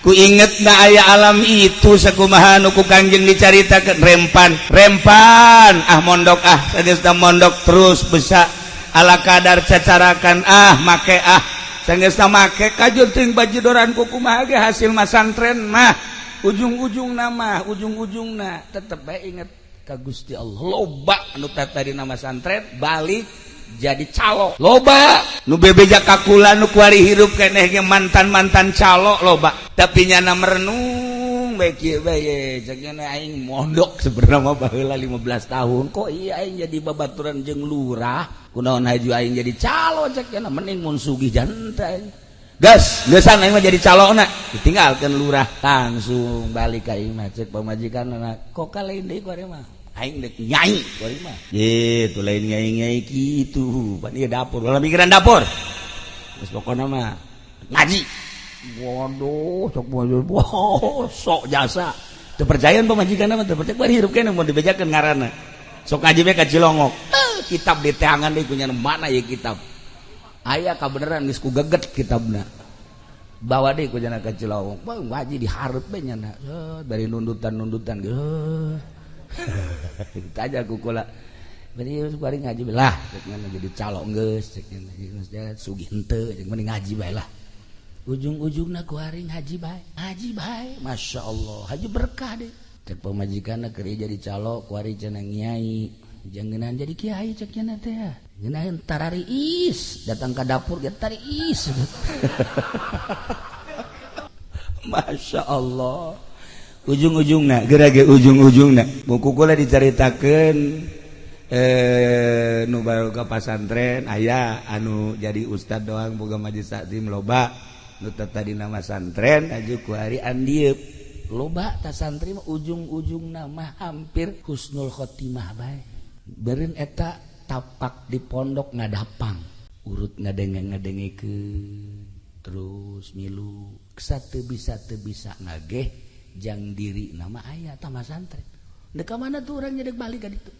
ku inget na aya alam itu sakumaha nu ku Kangjeng dicaritakeun rempan mondok sageusna mondok terus besa ala kadar cacarakan make sageusna make kajur teuing bajedoran ku kumaha ge hasil masantren mah ujung-ujungna tetep bae inget ka Gusti Allah. Loba anu tadi nama santren balik jadi calo, loba nu bebeja kakula nu kuari hirup keneh ge mantan calo loba, tapi nyana merenung bae kieu bae cekna aing mondok sebenarnya mah baheula 15 tahun kok iya aing jadi babaturan jeung lurah kunaon haju aing jadi calo cekna mending mun sugih jantai gas geusan aing mah jadi calona ditinggalkeun lurah langsung balik ka aing mah cek pamajikanna kok ka lain deui kuari mah aing dek nyai kuari mah gitu lain nyai kitu pan ieu dapur ulah mikiran dapur geus pokona mah ngaji waduh sok jasa teu percaya pamajikanna mah teu percaya bari hirup keneh mun dibejakeun ngaranna sok ngaji bae ka Cilongok kitab di teangan deui punya mana ieu kitab aya kabeneran geus ku geget kitabna bawa deui ku jana ka Cilongok ngaji dihareup bae nyana dari nundutan tanya kukula bari bari ngaji belah cekna jadi calo geus cekna sugih henteu cek mending ngaji bae lah ujung-ujungna kuari ngaji bae masyaallah haji berkah deh cek pamajikanna keur jadi calo kuari cenah nyai jangan jadi kiai cek cenah teh ngeunaan tarariis datang ke dapur ge tariis masyaallah ujung-ujungna gerage ujung-ujungna buku kula dicaritakeun nu baru ka pasantren aya anu jadi ustad doang boga majelis taklim loba nu tadi nama santren aju ku hari andieup loba ta santri mah ujung-ujungna mah hampir husnul khotimah bae beureun eta tapak di pondok ngadapang urut ngadenge-ngadengikeun terus milu teu bisa ngageh jang diri nama ayah tamah santren. Deka mana tuh orang nyedek balik ka ditu.